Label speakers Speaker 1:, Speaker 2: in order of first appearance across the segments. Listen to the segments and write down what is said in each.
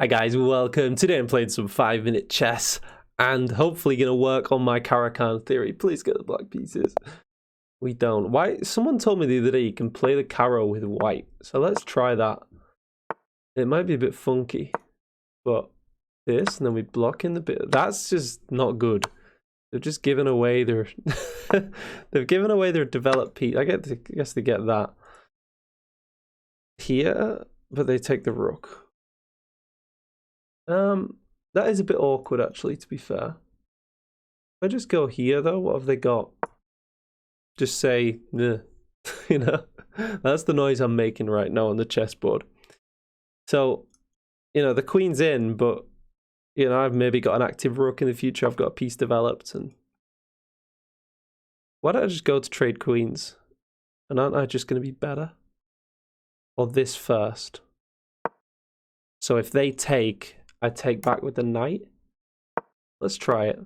Speaker 1: Hi guys, welcome. Today I'm playing some 5-minute chess and hopefully gonna work on my Caro theory. Please get the black pieces. We don't. Why? Someone told me the other day you can play the Caro with white. So let's try that. It might be a bit funky, but this and then we block in the bit. That's just not good. They've just given away their they've given away their developed piece. I guess they get that here, but they take the rook. That is a bit awkward actually, to be fair. If I just go here though, what have they got? Just say, you know, that's the noise I'm making right now on the chessboard. So, the queen's in, but, I've maybe got an active rook in the future. I've got a piece developed. And why don't I just go to trade queens? And aren't I just going to be better? Or this first? So if they take, I take back with the knight. Let's try it.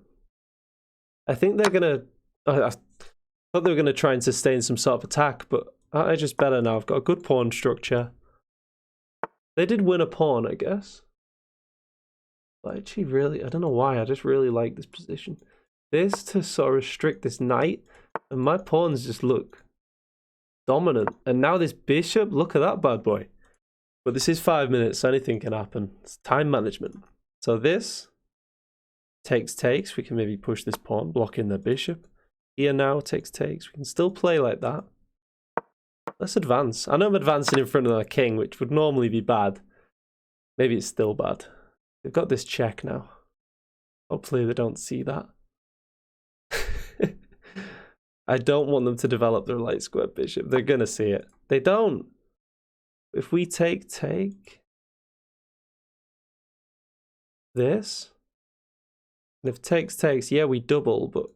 Speaker 1: I think they're going to... I thought they were going to try and sustain some sort of attack, but aren't I just better now? I've got a good pawn structure. They did win a pawn, I guess. But actually, really, I don't know why. I just really like this position. This to sort of restrict this knight, and my pawns just look dominant. And now this bishop, look at that bad boy. But this is 5 minutes, so anything can happen. It's time management. So this takes. We can maybe push this pawn, blocking the bishop. Here now, takes. We can still play like that. Let's advance. I know I'm advancing in front of the king, which would normally be bad. Maybe it's still bad. They've got this check now. Hopefully they don't see that. I don't want them to develop their light square bishop. They're going to see it. They don't. If we take this, and if takes, yeah, we double, but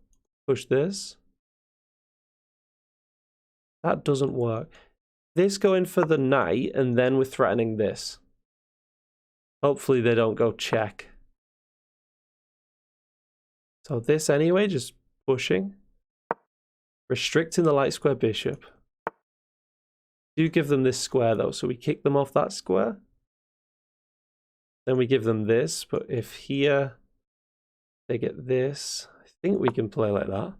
Speaker 1: push this. That doesn't work. This going for the knight, and then we're threatening this. Hopefully they don't go check. So this anyway, just pushing. Restricting the light square bishop. Do give them this square though, so we kick them off that square. Then we give them this, but if here they get this, I think we can play like that.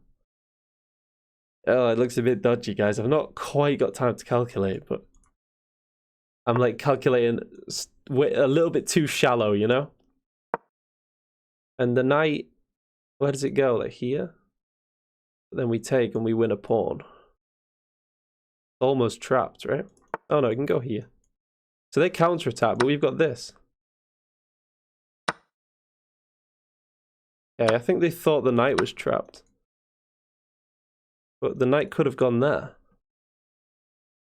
Speaker 1: Oh, it looks a bit dodgy, guys. I've not quite got time to calculate, but I'm like calculating a little bit too shallow, And the knight, where does it go? Like here? Then we take and we win a pawn. Almost trapped, right? Oh no, it can go here. So they counterattack, but we've got this. Okay, I think they thought the knight was trapped. But the knight could have gone there.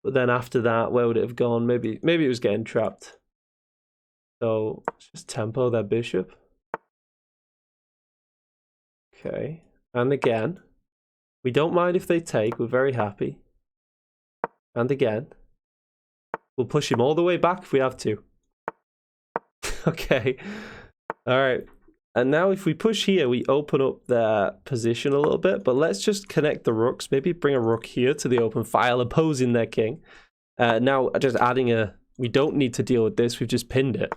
Speaker 1: But then after that, where would it have gone? Maybe it was getting trapped. So let's just tempo their bishop. Okay. And again, we don't mind if they take. We're very happy. And again, we'll push him all the way back if we have to. Okay. All right. And now if we push here, we open up their position a little bit. But let's just connect the rooks. Maybe bring a rook here to the open file, opposing their king. Now just adding a... We don't need to deal with this. We've just pinned it.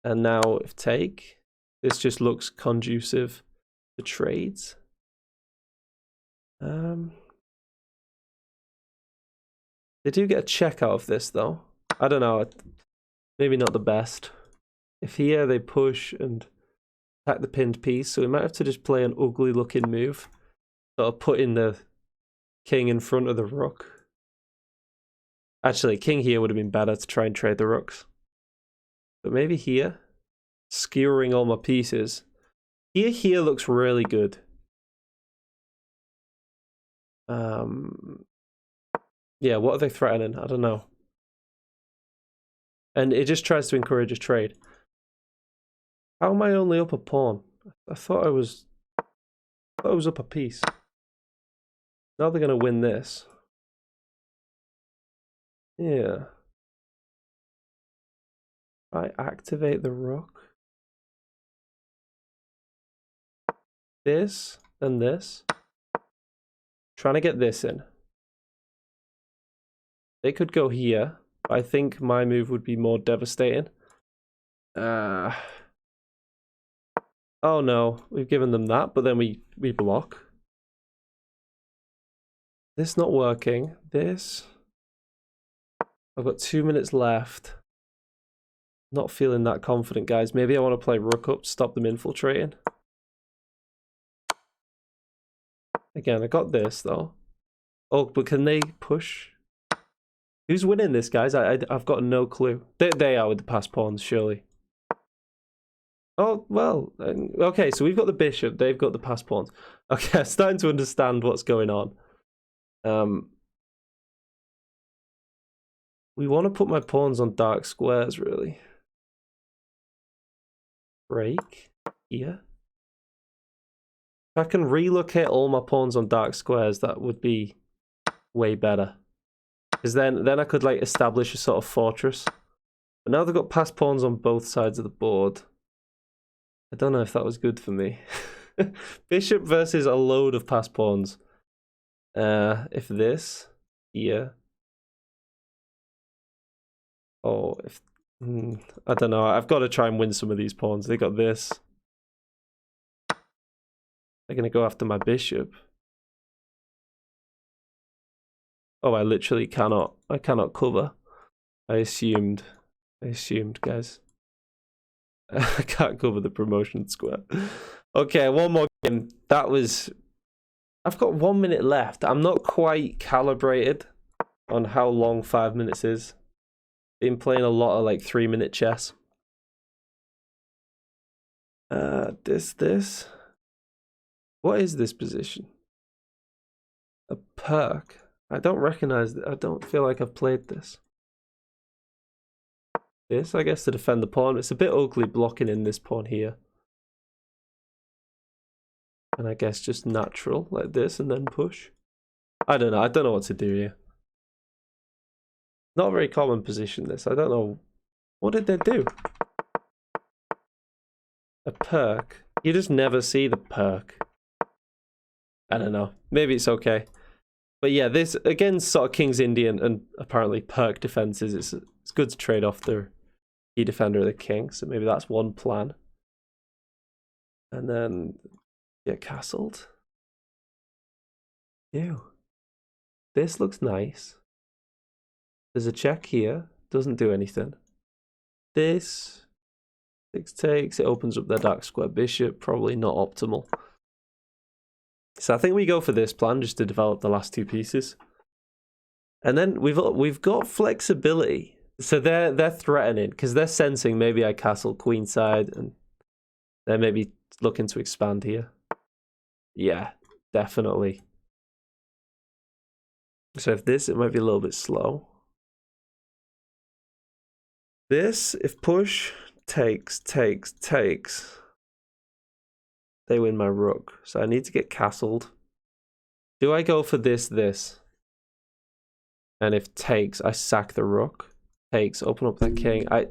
Speaker 1: And now if take, this just looks conducive to trades. They do get a check out of this, though. I don't know. Maybe not the best. If here they push and attack the pinned piece, so we might have to just play an ugly-looking move. Sort of putting the king in front of the rook. Actually, king here would have been better to try and trade the rooks. But maybe here, skewering all my pieces. Here looks really good. Yeah, what are they threatening? I don't know. And it just tries to encourage a trade. How am I only up a pawn? I thought I was up a piece. Now they're going to win this. Yeah. I activate the rook. This and this. Trying to get this in. They could go here. I think my move would be more devastating. Oh no, we've given them that, but then we block. This not working. This. I've got 2 minutes left. Not feeling that confident, guys. Maybe I want to play rook up, stop them infiltrating. Again, I got this though. Oh, but can they push? Who's winning this, guys? I've got no clue. They are with the pass pawns, surely. Oh, well, okay, so we've got the bishop, they've got the pass pawns. Okay, I'm starting to understand what's going on. We want to put my pawns on dark squares, really. Break here. If I can relocate all my pawns on dark squares, that would be way better. Because then I could like establish a sort of fortress. But now they've got pass pawns on both sides of the board. I don't know if that was good for me. Bishop versus a load of pass pawns. If this here. Oh, if I don't know. I've got to try and win some of these pawns. They got this. They're gonna go after my bishop. Oh, I literally cannot. I cannot cover. I assumed, guys. I can't cover the promotion square. Okay, one more game. That was... I've got 1 minute left. I'm not quite calibrated on how long 5 minutes is. Been playing a lot of like 3-minute chess. This. What is this position? A perk. I don't recognize it. I don't feel like I've played this. This, I guess, to defend the pawn. It's a bit ugly blocking in this pawn here. And I guess just natural, like this, and then push. I don't know. I don't know what to do here. Not a very common position, this. I don't know. What did they do? A perk. You just never see the perk. I don't know. Maybe it's okay. But yeah, this, against sort of King's Indian and apparently perk defenses, it's good to trade off their key defender of the king. So maybe that's one plan. And then get castled. Ew. This looks nice. There's a check here. Doesn't do anything. This 6 takes. It opens up their dark square bishop. Probably not optimal. So I think we go for this plan just to develop the last 2 pieces. And then we've got flexibility. So they're threatening because they're sensing maybe I castle queenside and they're maybe looking to expand here. Yeah, definitely. So if this, it might be a little bit slow. This, if push takes, they win my rook. So I need to get castled. Do I go for this? And if takes, I sack the rook. Takes, open up that king. I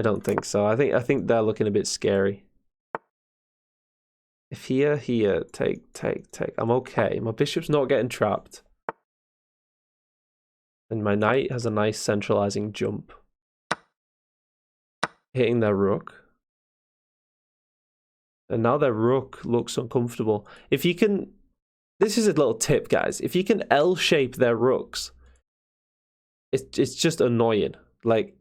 Speaker 1: don't think so. I think they're looking a bit scary. If here, take. I'm okay. My bishop's not getting trapped. And my knight has a nice centralizing jump. Hitting their rook. And now their rook looks uncomfortable. If you can... This is a little tip, guys. If you can L-shape their rooks, it's just annoying. Like,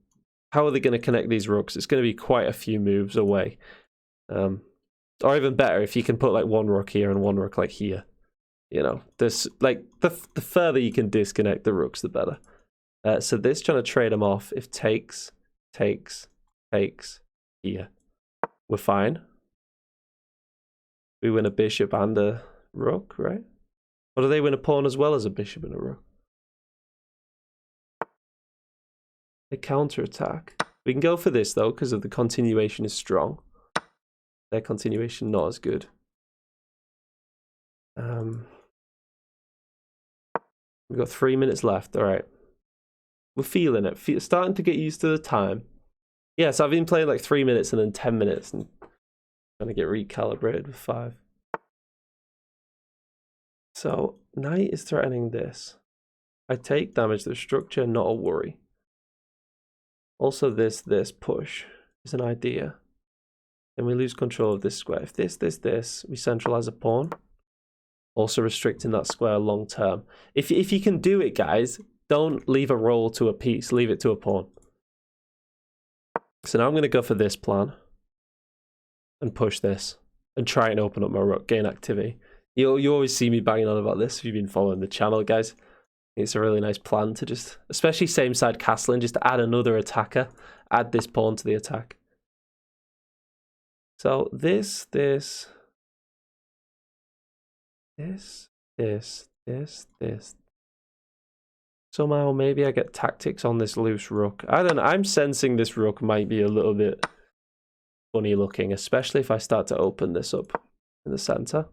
Speaker 1: how are they going to connect these rooks? It's going to be quite a few moves away. Or even better, if you can put like one rook here and one rook like here. You know, this like the further you can disconnect the rooks, the better. So this trying to trade them off. If takes here, we're fine. We win a bishop and a rook, right? Or do they win a pawn as well as a bishop and a rook? They counterattack. We can go for this though, because of the continuation is strong. Their continuation not as good. We've got 3 minutes left. All right. We're feeling it. Starting to get used to the time. Yeah, so I've been playing like 3 minutes and then 10 minutes and trying to get recalibrated with 5. So knight is threatening this. I take damage to the structure, not a worry. Also this push. is an idea. Then we lose control of this square. If this, we centralize a pawn. Also restricting that square long term. If you can do it, guys, don't leave a roll to a piece. Leave it to a pawn. So now I'm going to go for this plan. And push this. And try and open up my rook, gain activity. You always see me banging on about this if you've been following the channel, guys. It's a really nice plan to just, especially same side castling, just add another attacker. Add this pawn to the attack. So this. Somehow maybe I get tactics on this loose rook. I don't know. I'm sensing this rook might be a little bit funny looking, especially if I start to open this up in the center.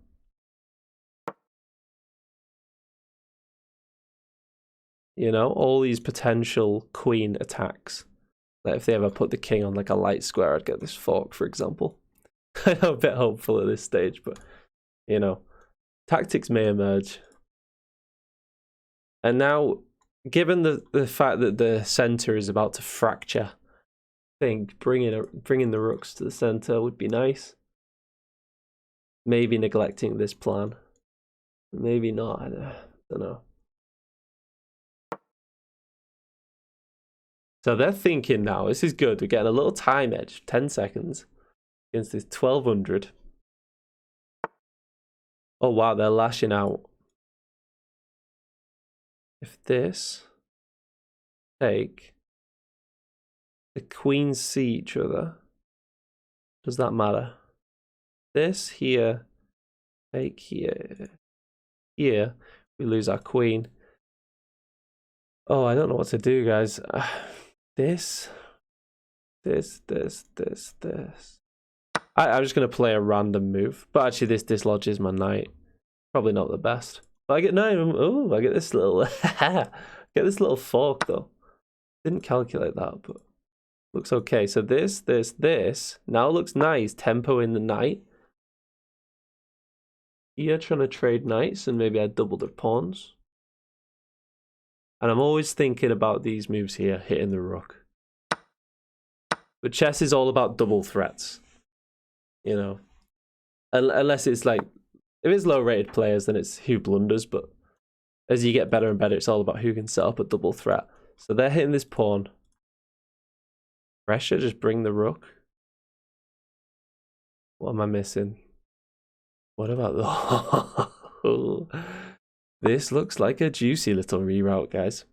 Speaker 1: You know, all these potential queen attacks. Like if they ever put the king on like a light square, I'd get this fork, for example. I'm a bit hopeful at this stage, but you know, tactics may emerge. And now, given the fact that the center is about to fracture, I think bringing the rooks to the center would be nice. Maybe neglecting this plan. Maybe not. I don't know. So they're thinking now, this is good. We're getting a little time edge, 10 seconds against this 1200. Oh wow, they're lashing out. If this take, the queens see each other. Does that matter? This here, take here. Here, we lose our queen. Oh, I don't know what to do, guys. This. I'm just going to play a random move. But actually, this dislodges my knight. Probably not the best. But I get 9. Oh, I get this little... get this little fork, though. Didn't calculate that, but... Looks okay. So this. Now looks nice. Tempo in the knight. Here, trying to trade knights, and maybe I double the pawns. And I'm always thinking about these moves here, hitting the rook. But chess is all about double threats. You know. Unless it's like... If it's low-rated players, then it's who blunders. But as you get better and better, it's all about who can set up a double threat. So they're hitting this pawn. Pressure, just bring the rook. What am I missing? What about the... This looks like a juicy little reroute, guys.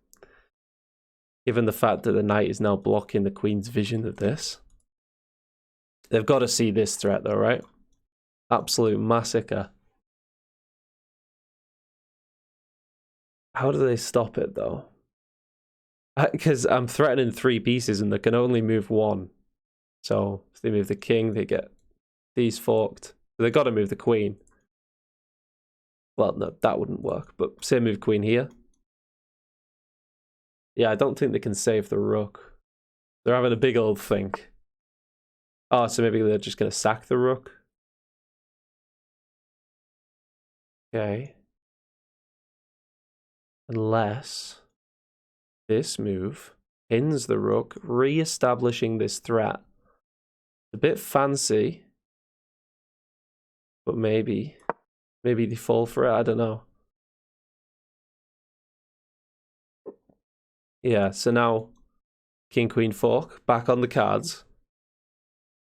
Speaker 1: Given the fact that the knight is now blocking the queen's vision of this. They've got to see this threat though, right? Absolute massacre. How do they stop it though? Because I'm threatening 3 pieces and they can only move 1. So if they move the king, they get these forked. They've got to move the queen. Well, no, that wouldn't work. But say move queen here. Yeah, I don't think they can save the rook. They're having a big old think. Oh, so maybe they're just going to sack the rook. Okay. Unless this move pins the rook, re-establishing this threat. A bit fancy. But maybe they fall for it, I don't know. Yeah, so now king, queen, fork, back on the cards.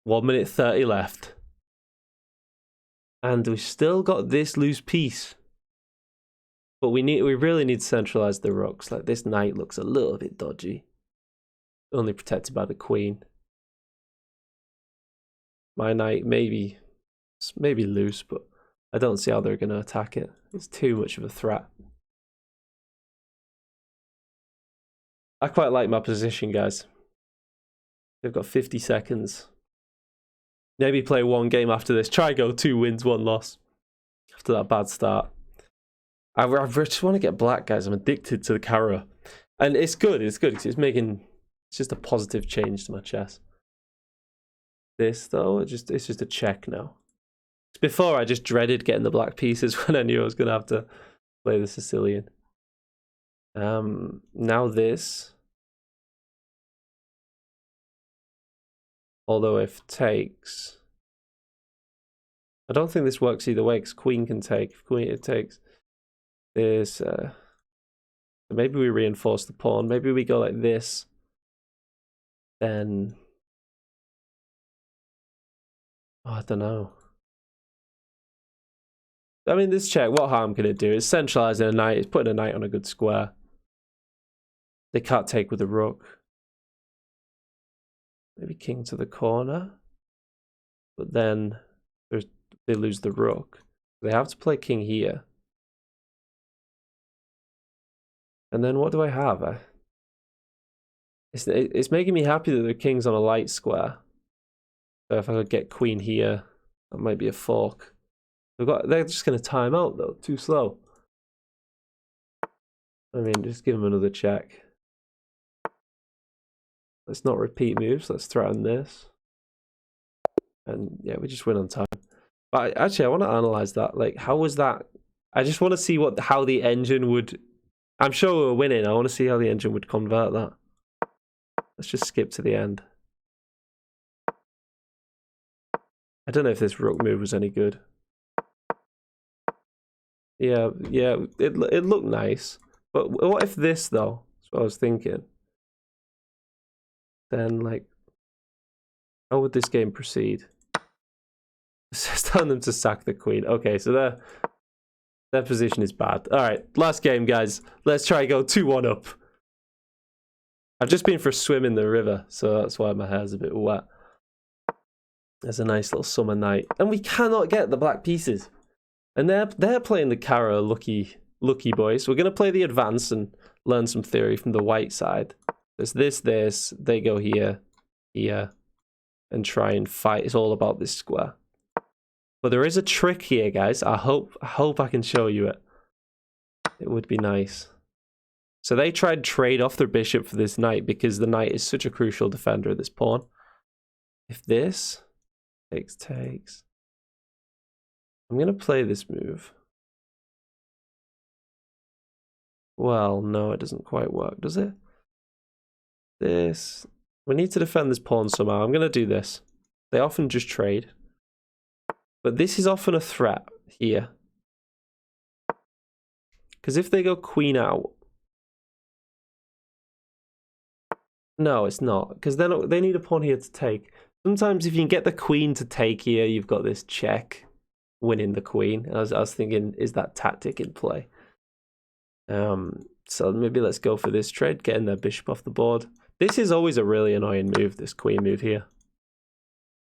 Speaker 1: 1 minute 30 left. And we've still got this loose piece. But we really need to centralize the rooks. Like this knight looks a little bit dodgy. Only protected by the queen. My knight maybe loose, but I don't see how they're going to attack it. It's too much of a threat. I quite like my position, guys. They've got 50 seconds. Maybe play 1 game after this. Try go 2 wins, 1 loss. After that bad start. I just want to get black, guys. I'm addicted to the Caro. And it's good because it's just a positive change to my chess. This though, it's just a check now. Before I just dreaded getting the black pieces when I knew I was gonna have to play the Sicilian. Now this. Although if takes... I don't think this works either way, because queen can take. If queen it takes this... So maybe we reinforce the pawn. Maybe we go like this. Then... Oh, I don't know. I mean, this check, what harm can it do? It's centralizing a knight. It's putting a knight on a good square. They can't take with a rook. Maybe king to the corner. But then they lose the rook. They have to play king here. And then what do I have? It's making me happy that the king's on a light square. So if I could get queen here, that might be a fork. They're just going to time out though, too slow. I mean, just give them another check. Let's not repeat moves. Let's threaten this. And yeah, we just win on time. But actually, I want to analyze that. Like, how was that? I just want to see how the engine would... I'm sure we're winning. I want to see how the engine would convert that. Let's just skip to the end. I don't know if this rook move was any good. Yeah, it looked nice. But what if this, though? That's what I was thinking. Then, like, how would this game proceed? It's telling them to sack the queen. Okay, so their position is bad. All right, last game, guys. Let's try go 2-1 up. I've just been for a swim in the river, so that's why my hair's a bit wet. There's a nice little summer night. And we cannot get the black pieces. And they're playing the Caro lucky boys. We're going to play the advance and learn some theory from the white side. There's this. They go here, and try and fight. It's all about this square. But there is a trick here, guys. I hope I can show you it. It would be nice. So they tried to trade off their bishop for this knight because the knight is such a crucial defender of this pawn. If this takes. I'm going to play this move. Well, no, it doesn't quite work, does it? This. We need to defend this pawn somehow. I'm going to do this. They often just trade. But this is often a threat here. Because if they go queen out... No, it's not. Because they need a pawn here to take. Sometimes if you can get the queen to take here, you've got this check. Winning the queen. I was thinking, is that tactic in play? So maybe let's go for this trade, getting their bishop off the board. This is always a really annoying move, this queen move here.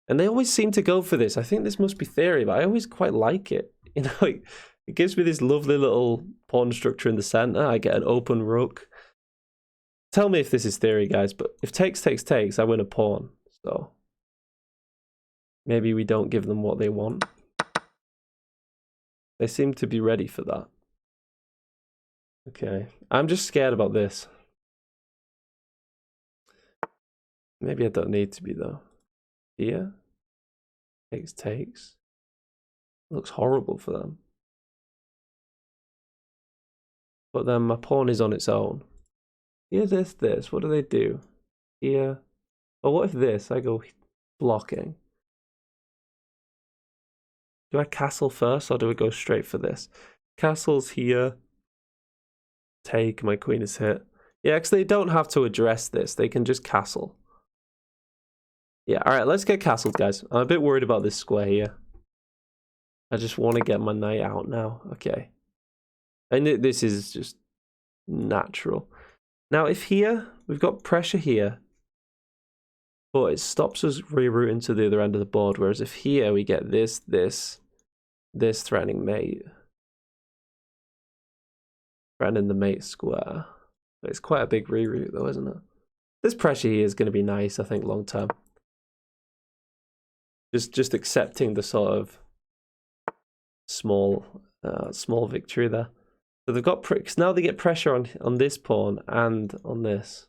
Speaker 1: And they always seem to go for this. I think this must be theory, but I always quite like it. You know, it gives me this lovely little pawn structure in the center. I get an open rook. Tell me if this is theory, guys, but if takes, I win a pawn. So maybe we don't give them what they want. They seem to be ready for that. Okay, I'm just scared about this. Maybe I don't need to be though. Here, takes. Looks horrible for them. But then my pawn is on its own. Here, this. What do they do? Here. Oh, what if this? I go blocking. Do I castle first or do we go straight for this? Castle's here. Take, my queen is hit. Yeah, because they don't have to address this. They can just castle. Yeah, alright, let's get castled, guys. I'm a bit worried about this square here. I just want to get my knight out now. Okay. And this is just natural. Now, if here, we've got pressure here. But it stops us rerouting to the other end of the board. Whereas if here we get this threatening mate. Threatening the mate square. It's quite a big reroute though, isn't it? This pressure here is going to be nice, I think, long term. Just accepting the sort of small victory there. So they've got because now they get pressure on this pawn and on this.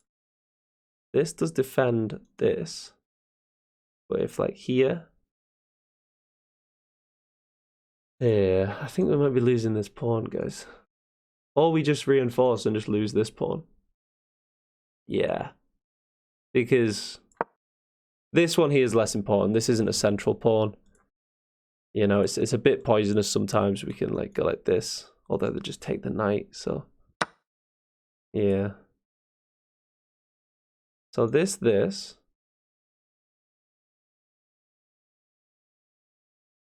Speaker 1: This does defend this, but if like here, yeah, I think we might be losing this pawn, guys. Or we just reinforce and just lose this pawn. Yeah, because This one here is less important. This isn't a central pawn. You know, it's a bit poisonous sometimes. We can like go like this. Although they just take the knight, so yeah. So this.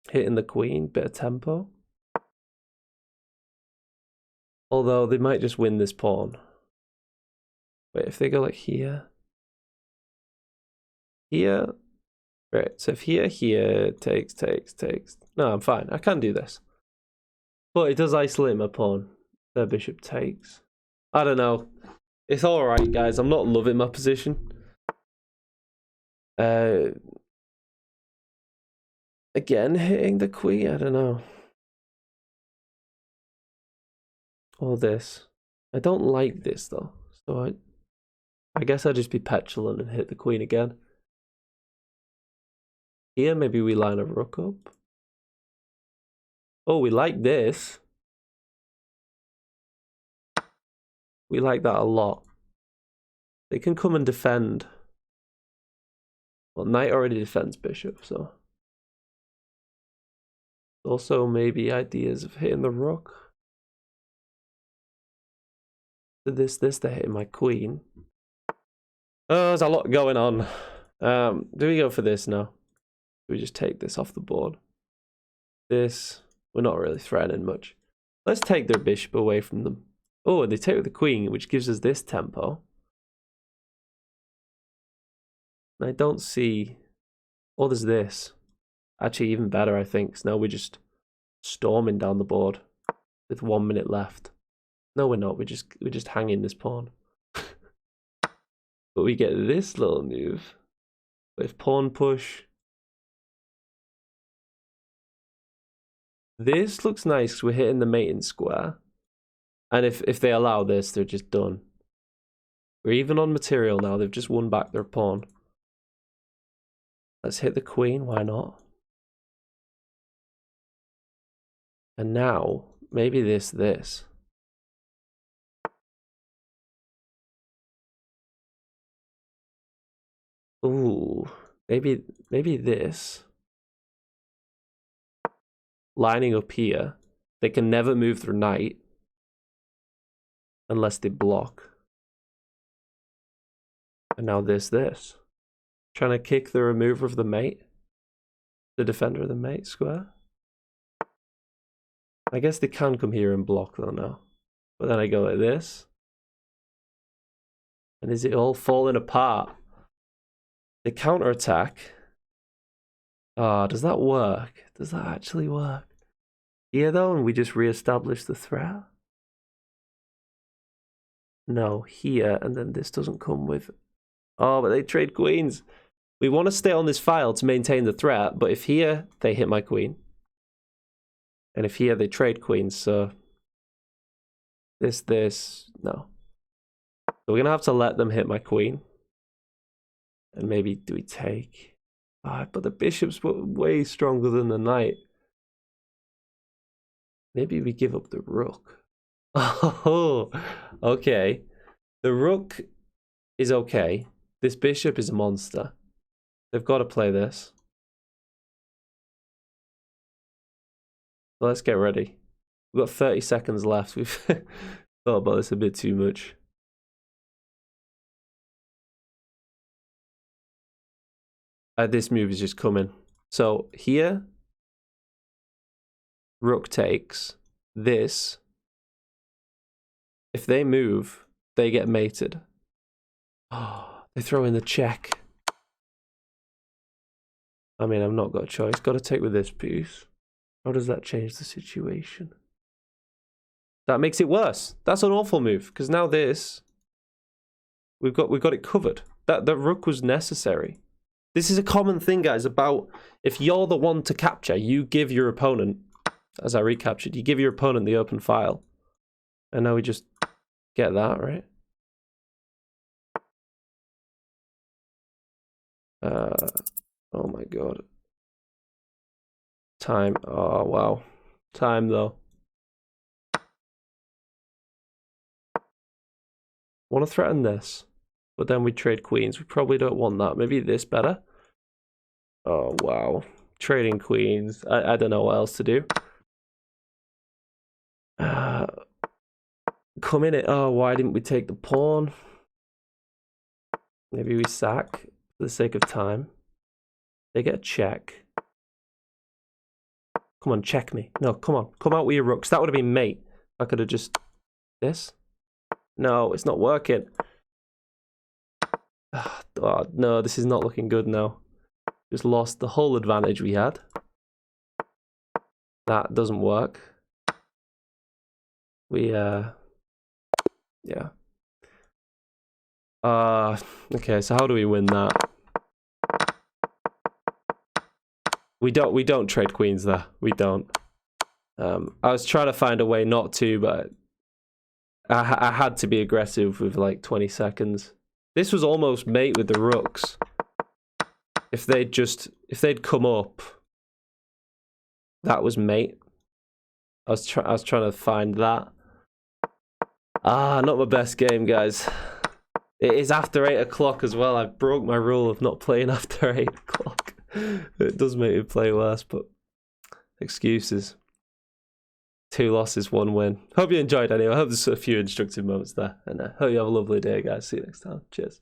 Speaker 1: Hitting the queen, bit of tempo. Although they might just win this pawn. Wait, if they go like here. Here. Right, so if here, takes. No, I'm fine. I can do this. But it does isolate my pawn. Their bishop takes. I don't know. It's alright, guys. I'm not loving my position. Again, hitting the queen. I don't know. Or this. I don't like this, though. So I guess I'd just be petulant and hit the queen again. Here, maybe we line a rook up. Oh, we like this. We like that a lot. They can come and defend. Well, knight already defends bishop, so. Also, maybe ideas of hitting the rook. This, they're hitting my queen. Oh, there's a lot going on. Do we go for this now? We just take this off the board. This, we're not really threatening much. Let's take their bishop away from them. Oh, and they take with the queen, which gives us this tempo. And I don't see... Oh, there's this. Actually, even better, I think. So now we're just storming down the board with 1 minute left. No, we're not. We're just hanging this pawn. But we get this little move with pawn push. This looks nice because we're hitting the mating square. And if they allow this, they're just done. We're even on material now. They've just won back their pawn. Let's hit the queen. Why not? And now, maybe this. Ooh, maybe this. Lining up here. They can never move their knight. Unless they block. And now this. Trying to kick the remover of the mate. The defender of the mate square. I guess they can come here and block though now. But then I go like this. And is it all falling apart? The counterattack. Ah, does that work? Does that actually work? Here though, and we just re-establish the threat? No, here, and then this doesn't come with... Oh, but they trade queens. We want to stay on this file to maintain the threat, but if here, they hit my queen. And if here, they trade queens, so... This, no. So we're going to have to let them hit my queen. And maybe, do we take? But the bishop's way stronger than the knight. Maybe we give up the rook. Oh, okay. The rook is okay. This bishop is a monster. They've got to play this. So let's get ready. We've got 30 seconds left. We've thought about this a bit too much. This move is just coming. So here, rook takes. This. If they move, they get mated. Oh, they throw in the check. I mean, I've not got a choice. Got to take with this piece. How does that change the situation? That makes it worse. That's an awful move because now this, we've got it covered. That rook was necessary. This is a common thing, guys. About if you're the one to capture, you give your opponent, as I recaptured, you give your opponent the open file, and now we just get that right. Oh my god. Time. Oh wow. Time though. Want to threaten this, but then we trade queens. We probably don't want that. Maybe this better. Oh, wow. Trading queens. I don't know what else to do. Come in it. Oh, why didn't we take the pawn? Maybe we sack for the sake of time. They get a check. Come on, check me. No, come on. Come out with your rooks. That would have been mate. I could have just... This? No, it's not working. Oh, no, this is not looking good now. Just lost the whole advantage we had. That doesn't work. We, yeah. Okay, so how do we win that? We don't trade queens there. We don't. I was trying to find a way not to, but I had to be aggressive with like 20 seconds. This was almost mate with the rooks. If they'd come up, that was mate. I was trying to find that. Not my best game, guys. It is after 8 o'clock as well. I broke my rule of not playing after 8 o'clock. It does make me play worse, but excuses. 2 losses, 1 win. Hope you enjoyed anyway. I hope there's a few instructive moments there. And I hope you have a lovely day, guys. See you next time. Cheers.